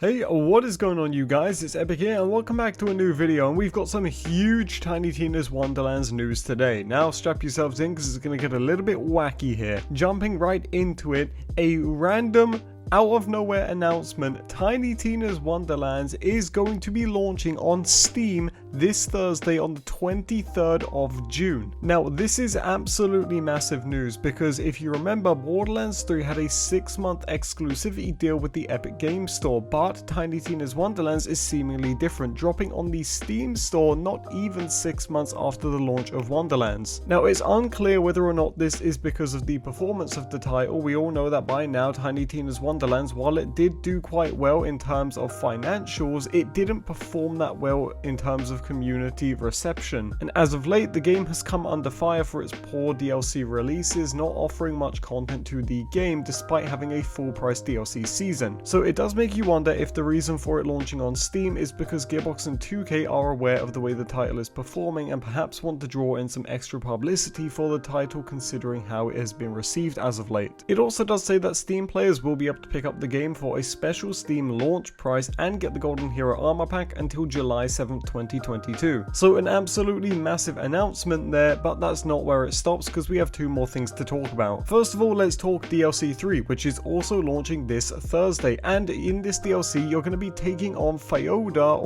Hey, what is going on you guys? It's Epic here and welcome back to a new video, and we've got some huge Tiny Tina's Wonderlands news today. Now strap yourselves in because it's going to get a little bit wacky here. Jumping right into it, a random out of nowhere announcement: Tiny Tina's Wonderlands is going to be launching on Steam this Thursday on the 23rd of June. Now this is absolutely massive news because if you remember, Borderlands 3 had a 6-month exclusivity deal with the Epic Games Store, but Tiny Tina's Wonderlands is seemingly different, dropping on the Steam store not even 6 months after the launch of Wonderlands. Now it's unclear whether or not this is because of the performance of the title. We all know that by now Tiny Tina's Wonderlands, while it did do quite well in terms of financials, it didn't perform that well in terms of community reception. And as of late, the game has come under fire for its poor DLC releases, not offering much content to the game despite having a full price DLC season. So it does make you wonder if the reason for it launching on Steam is because Gearbox and 2K are aware of the way the title is performing and perhaps want to draw in some extra publicity for the title considering how it has been received as of late. It also does say that Steam players will be able to pick up the game for a special Steam launch price and get the Golden Hero Armor Pack until July 7th, 2022. So an absolutely massive announcement there, but that's not where it stops because we have two more things to talk about. First of all, let's talk DLC 3, which is also launching this Thursday, and in this DLC you're going to be taking on Fyodor,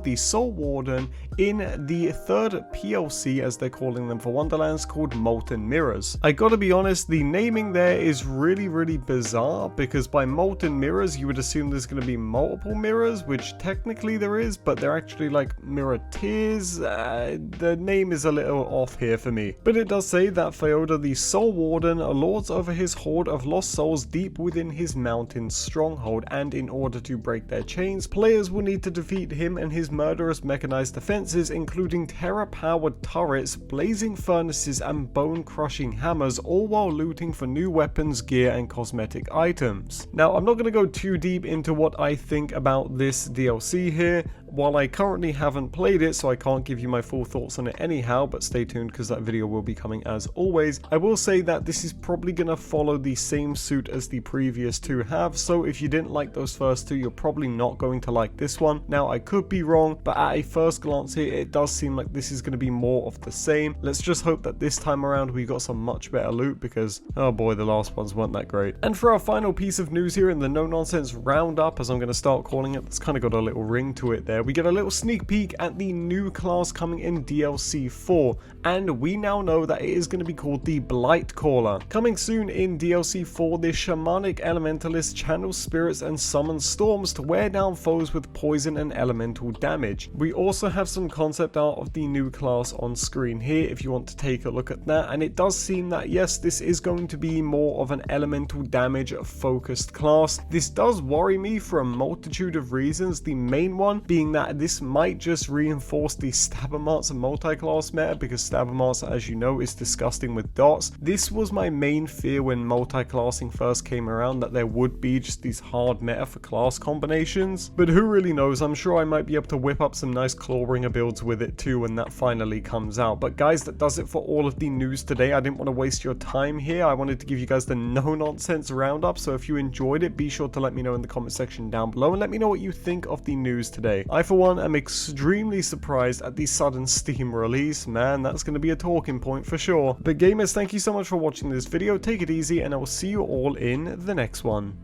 the Soul Warden, in the third PLC, as they're calling them for Wonderlands, called Molten Mirrors. I gotta be honest, the naming there is really bizarre because by Molten Mirrors you would assume there's going to be multiple mirrors, which technically there is, but they're actually like mirror tiers. The name is a little off here for me, but it does say that Fyodor, the Soul Warden, lords over his horde of lost souls deep within his mountain stronghold, and in order to break their chains, players will need to defeat him and his murderous mechanized defenses, including terror-powered turrets, blazing furnaces, and bone-crushing hammers, all while looting for new weapons, gear, and cosmetic items. Now, I'm not going to go too deep into what I think about this DLC here. While I currently haven't played it, so I can't give you my full thoughts on it anyhow, but stay tuned because that video will be coming as always. I will say that this is probably going to follow the same suit as the previous two have, so if you didn't like those first two, you're probably not going to like this one. Now, I could be wrong, but at a first glance here, it does seem like this is going to be more of the same. Let's just hope that this time around we got some much better loot because, oh boy, the last ones weren't that great. And for our final piece of news here in the no-nonsense roundup, as I'm going to start calling it, it's kind of got a little ring to it there. We get a little sneak peek at the new class coming in DLC 4, and we now know that it is going to be called the Blight Caller. Coming soon in DLC 4, this shamanic elementalist channels spirits and summons storms to wear down foes with poison and elemental damage. We also have some concept art of the new class on screen here if you want to take a look at that, and it does seem that yes, this is going to be more of an elemental damage focused class. This does worry me for a multitude of reasons, the main one being that this might just reinforce the Stabbermarts multi-class meta, because Stabbermarts, as you know, is disgusting with dots. This was my main fear when multi-classing first came around, that there would be just these hard meta for class combinations, but who really knows. I'm sure I might be able to whip up some nice Clawbringer builds with it too when that finally comes out. But guys, that does it for all of the news today. I didn't want to waste your time here. I wanted to give you guys the no-nonsense roundup, so if you enjoyed it, be sure to let me know in the comment section down below and let me know what you think of the news today. I, for one, am extremely surprised at the sudden Steam release. Man, that's going to be a talking point for sure. But gamers, thank you so much for watching this video. Take it easy, and I will see you all in the next one.